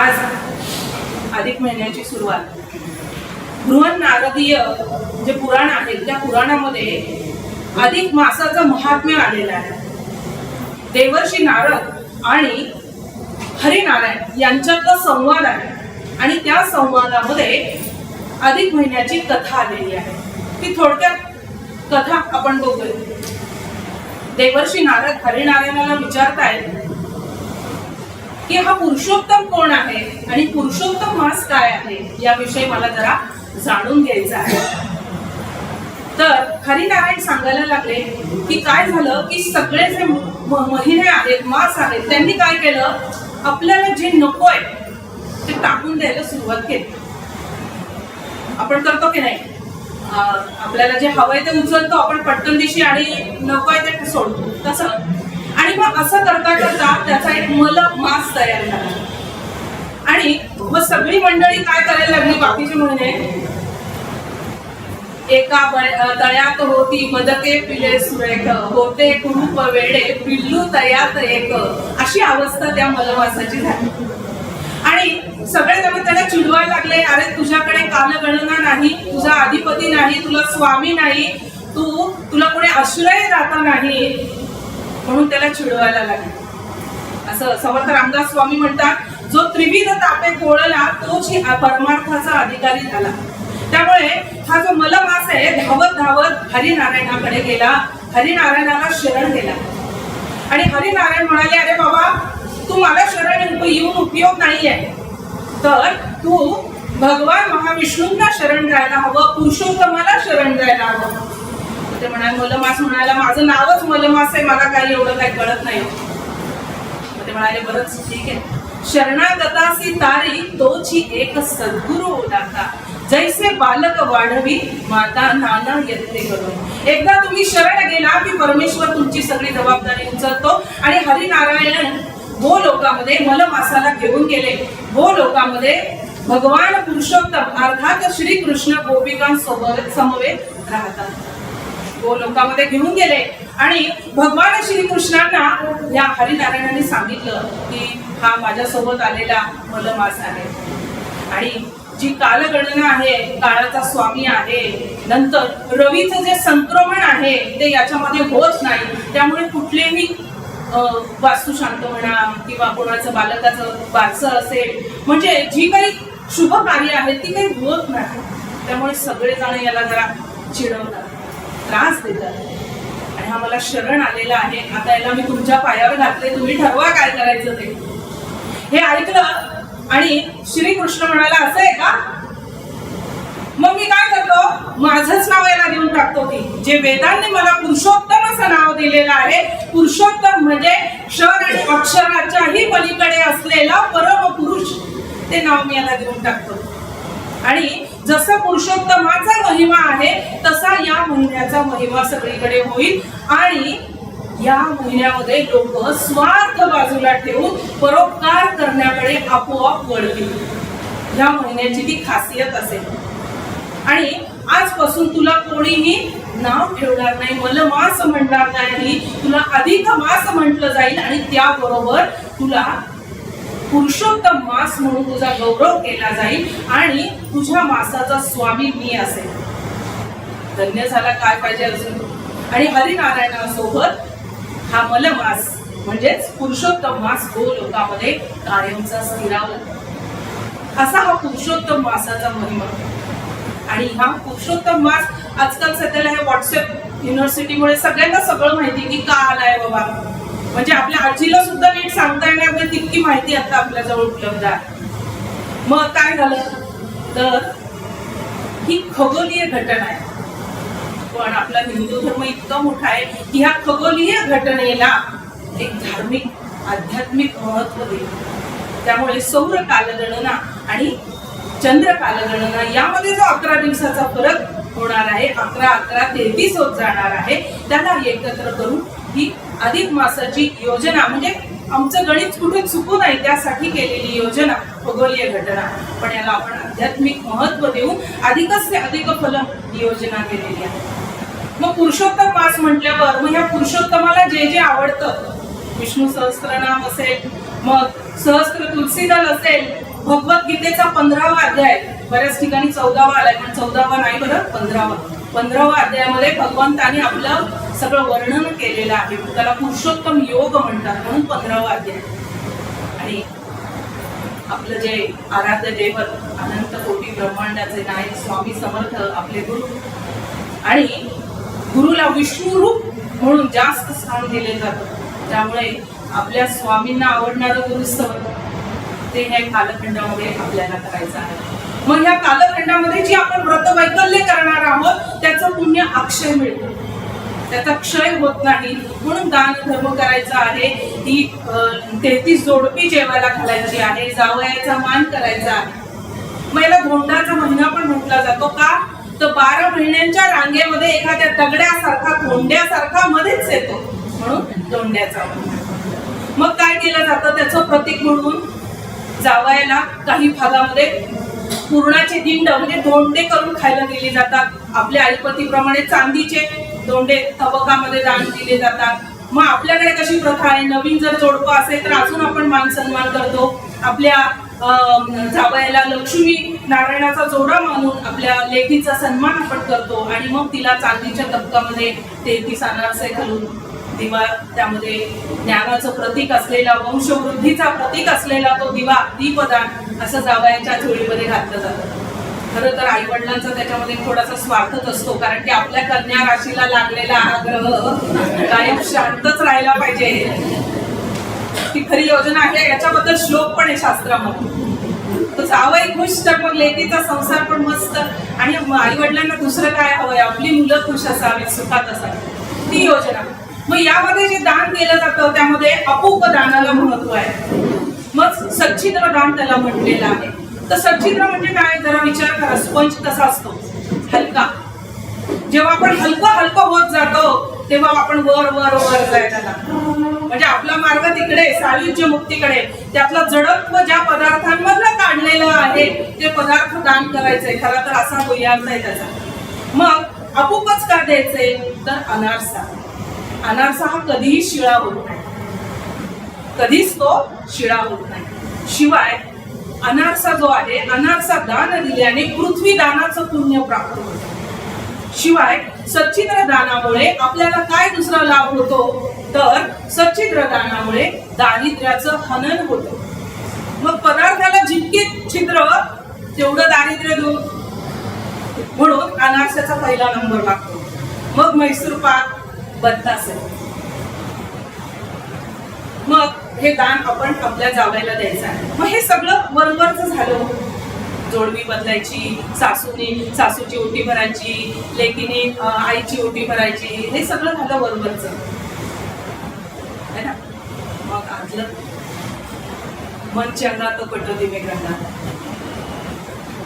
आज अधिक महिन्याची सुरुवात. बृहन नारदीय जे पुराण आहे त्या पुराणामध्ये अधिक मासाचं महात्म्य आलेलं आहे. देवर्षी नारद आणि हरिनारायण यांच्यातला संवाद आहे आणि त्या संवादामध्ये अधिक महिन्याची कथा आलेली आहे. ती थोडक्यात कथा आपण बघूया. देवर्षी नारद हरिनारायणाला विचारतायत की हा पुरुषोत्तम कोण आहे आणि पुरुषोत्तम मास काय आहे याविषयी मला जरा जाणून घ्यायचं आहे. तर हरिनारायण सांगायला लागले की काय झालं की सगळे जे महिने आहेत, मास आहेत, त्यांनी काय केलं, आपल्याला जे नकोय ते टाकून द्यायला सुरुवात केली. आपण करतो की नाही? आपल्याला जे हवंय ते उचलतो आपण पटकन दिवशी आणि नकोय ते सोडतो तसं. आणि मग असं करता करता त्याचा एक मास तयार झाला आणि मग सगळी मंडळी काय करायला लागली. बाकीचे महिने एका तळ्यात होती मदके पिले सुरेख, होते कुरूप वेडे पिल्लू तयात एक, अशी अवस्था त्या मलमासाची झाली. आणि सगळे जण त्याला चिडवायला लागले, अरे तुझ्याकडे कालगणना नाही, तुझा अधिपती नाही, तुला स्वामी नाही, तुला कोणी आश्रय दाता नाही, म्हणून त्याला चिडवायला लागले. असं समर्थ रामदास स्वामी म्हणतात, जो त्रिविध तापे कोळला तोच ही परमार्थाचा अधिकारी झाला. त्यामुळे हा जो मलमास आहे धावत धावत हरिनारायणाकडे गेला, हरिनारायणाला शरण गेला आणि हरिनारायण म्हणाले, अरे बाबा तू मला शरण येऊन उपयोग नाहीये, तर तू भगवान महाविष्णूंना शरण जायला हवं, पुरुषोत्तमाला शरण जायला हवं. ते म्हणाले, मलमास म्हणायला माझं नावच मलमास आहे, मला काही एवढं काही कळत नाही. ते म्हणाले, बरंच ठीक आहे. शरणागतासी तारी तोची एक सद्गुरु दाता, जैसे बालक वाढवी माता नाना यत्ते करून. एकदा तुम्ही शरण गेला की परमेश्वर तुमची सगळी जबाबदारी उचलतो. आणि हरिनारायण गोलोकामध्ये मलमासाला घेऊन गेले. गोलोकामध्ये भगवान पुरुषोत्तम अर्थात श्रीकृष्ण गोपिकांसोबत समवेत राहतात. गोलोकामध्ये घेऊन गेले आणि भगवान श्रीकृष्णांना या हरिनारायणाने सांगितलं की हा माझ्यासोबत आलेला मलमास आहे आणि जी कालगणना आहे, काळाचा स्वामी आहे, नंतर रवीचं जे संक्रमण आहे ते याच्यामध्ये होत नाही. त्यामुळे कुठलेही वास्तुशांत म्हणा किंवा कोणाचं बालकाचं बारसं असेल, म्हणजे जी काही शुभ कार्य आहेत ती काही होत नाही. त्यामुळे सगळेजण याला जरा चिडवतात, त्रास देतात आणि हा मला शरण आलेला आहे, आता याला मी तुमच्या पायावर घातले, तुम्ही ठरवा काय करायचं ते. हे ऐकलं आणि श्रीकृष्ण म्हणाला, असं आहे का, मग मी काय करतो, माझंच नाव याला देऊन टाकतो की जे वेदांनी मला पुरुषोत्तम असं नाव दिलेलं आहे. पुरुषोत्तम म्हणजे क्षर आणि अक्षराच्याही पलीकडे असलेला परम पुरुष, ते नाव मी याला देऊन टाकतो. आणि जसं पुरुषोत्तमाचा महिमा आहे तसा या महिन्याचा महिमा सगळीकडे होईल आणि या महिन्यामध्ये लोक स्वार्थ बाजूला ठेवून परोपकार करण्याकडे आपोआप वळतील. या महिन्याची ती खासियत असेल. आणि आजपासून तुला कोणीही नाव ठेवणार नाही, मलमास म्हणणार नाही, तुला अधिक मास म्हटलं जाईल आणि त्याबरोबर तुला पुरुषोत्तम मास म्हणून तुझा गौरव केला जाईल आणि तुझ्या मासाचा स्वामी मी असेल. धन्य झाला, काय पाहिजे अजून. आणि हरिनारायणासोबत हा मलमास म्हणजेच पुरुषोत्तम मास गोलोकामध्ये कायमचा स्थिरावला. असा हा पुरुषोत्तम मासाचा महिमा. आणि हा पुरुषोत्तम मास आजकाल सध्याला हे व्हॉट्सअप युनिव्हर्सिटीमुळे सगळ्यांना सगळं माहिती की का आलाय बाबा, म्हणजे आपल्या आजीला सुद्धा नीट सांगता येणार तितकी माहिती आता आपल्या जवळ उपलब्ध आहे. मग काय झालं तर ही खगोलीय घटना आहे, पण आपला हिंदू धर्म इतका मोठा आहे की ह्या खगोलीय घटनेला एक धार्मिक आध्यात्मिक महत्व दिले. त्यामुळे सौर कालगणना आणि चंद्र कालगणना यामध्ये जो 11 दिवसाचा फरक होणार आहे, 11-11-33 होत जाणार आहे, त्याला एकत्र करून ही अधिक मासाची योजना, म्हणजे आमचं गणित कुठे चुकू नये त्यासाठी केलेली योजना, खगोलीय घटना, पण याला आपण आध्यात्मिक महत्व देऊन अधिकच ते अधिक फल योजना केलेली आहे. मग पुरुषोत्तम मास म्हटल्यावर मग ह्या पुरुषोत्तमाला जे जे आवडतं, विष्णू सहस्त्रनाम असेल, मग सहस्त्र तुलसीदल असेल, भगवद्गीतेचा 15वा अध्याय, बऱ्याच ठिकाणी 14वा आलाय पण 14वा नाही बरं, 15वा अध्यायामध्ये भगवंताने आपलं सगळं वर्णन केलेलं आहे. त्याला पुरुषोत्तम योग म्हणतात, म्हणून 15वा अध्याय. आणि आपलं जे आराध्य दैवत अनंत कोटी ब्रह्मांडाचे नायक स्वामी समर्थ आपले गुरु, आणि गुरुला विष्णू रूप म्हणून जास्त स्थान दिले जातं. त्यामुळे आपल्या स्वामींना आवडणारं गुरुस्तव ते ह्या कालखंडामध्ये आपल्याला करायचं आहे. मग ह्या कालखंडामध्ये जी आपण व्रत वैकल्य करणार आहोत त्याचं पुण्य अक्षय मिळतं, त्याचा क्षय होत नाही. म्हणून दान धर्म करायचा आहे. ही 33 जोडपी जेवायला घालायची आहे, जावयाचा मान करायचा आहे. मग याला धोंडाचा महिना पण म्हटला जातो. का तर 12 महिन्यांच्या रांगेमध्ये एखाद्या दगड्यासारखा धोंड्यासारखा मध्येच येतो, म्हणून धोंड्याचा महिना. मग काय केलं जातं त्याचं प्रतीक म्हणून जावयाला काही भागामध्ये पूर्णाचे दिंड म्हणजे धोंडे करून खायला दिले जातात. आपल्या आईपतीप्रमाणे चांदीचे धोंडे तबकामध्ये दान दिले जातात. मग आपल्याकडे कशी प्रथा आहे, नवीन जर जोडपं असेल तर अजून आपण मान सन्मान करतो. आपल्या जावयाला लक्ष्मी नारायणाचा जोडा मानून आपल्या लेकीचा सन्मान आपण करतो, आणि मग तिला चांदीच्या तबकामध्ये 33 अनारसे घालून दिवा, त्यामध्ये ज्ञानाचं प्रतीक असलेला, वंशवृद्धीचा प्रतीक असलेला तो दिवा, दीपदान असं जावयाच्या झोळीमध्ये घातलं जातं. खरं तर आई वडिलांचा त्याच्यामध्ये थोडासा स्वार्थच असतो, कारण की आपल्या कन्या राशीला लागलेला हा ग्रह कायम शांतच राहायला पाहिजे. ती खरी योजना आहे. याच्याबद्दल श्लोक पण आहे शास्त्रामध्ये. तो जावई खुश तर मग लेकीचा संसार पण मस्त, आणि आई वडिलांना दुसरं काय हवंय, आपली मुलं खुश असावी, सुखात असावी, ती योजना. मग यामध्ये जे दान केलं जातं त्यामध्ये अपूप दानाला महत्व आहे. मग सच्छिद्र दान त्याला म्हटलेलं आहे. तर सच्छिद्र म्हणजे काय, जरा विचार करा. स्पंज कसा असतो, हलका. जेव्हा आपण हलकं होत जातो तेव्हा आपण वर वर वर जायला लागतो. म्हणजे आपला मार्ग तिकडे सायुज्य मुक्तीकडे. त्यातलं जडत्व ज्या पदार्थांमधलं काढलेलं आहे ते पदार्थ दान करायचे. खरा तर असा गोयार्थ आहे त्याचा. मग अपूपच का द्यायचे तर अनारसा हा कधीही शिळा होत नाही, कधीच तो शिळा होत नाही. शिवाय अनारसा जो आहे, अनारसा दान दिल्याने पृथ्वी दानाचं पुण्य प्राप्त होतं. शिवाय सच्छिद्र दानामुळे आपल्याला काय दुसरा लाभ होतो तर सच्छिद्र दानामुळे दारिद्र्याचं हनन होतं. मग पदार्थाला जितके छिद्र तेवढं दारिद्र्य दूर, म्हणून अनारसाचा पहिला नंबर लागतो. मग म्हैसूर पाक, बत्तासे. मग हे दान आपण आपल्या जावयाला द्यायचं आहे. मग हे सगळं वरवरच झालं. जोडवी बदलायची, सासूची ओटी भरायची, लेकीने आईची ओटी भरायची, हे सगळं झालं वरवरच है ना. मग आजलं मन चंगा तो कटो दिवे गंगा.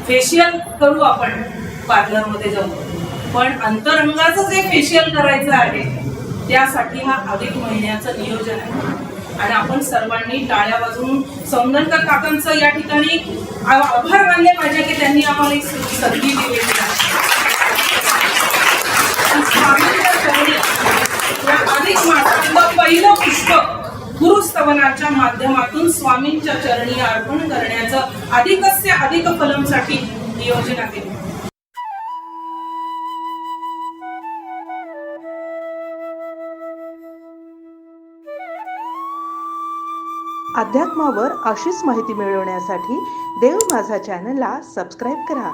फेशियल करू आपण पार्लर मध्ये जाऊ, पण अंतरंगाचं जे फेशियल करायचं आहे त्यासाठी हा अधिक महिन्याचं नियोजन आहे. आणि आपण सर्वांनी टाळ्या वाजवून सौंदर्य काकांचं या ठिकाणी आभार मानले पाहिजे की त्यांनी आम्हाला एक संधी दिलेली आहे. अधिक मासातलं पहिलं पुष्प गुरुस्तवनाच्या माध्यमातून स्वामींच्या चरणी अर्पण करण्याचं अधिकस्य अधिक फलमसाठी नियोजन आहे. अध्यात्मावर अशीच माहिती मिळवण्यासाठी देव माझा चॅनलला सबस्क्राईब करा.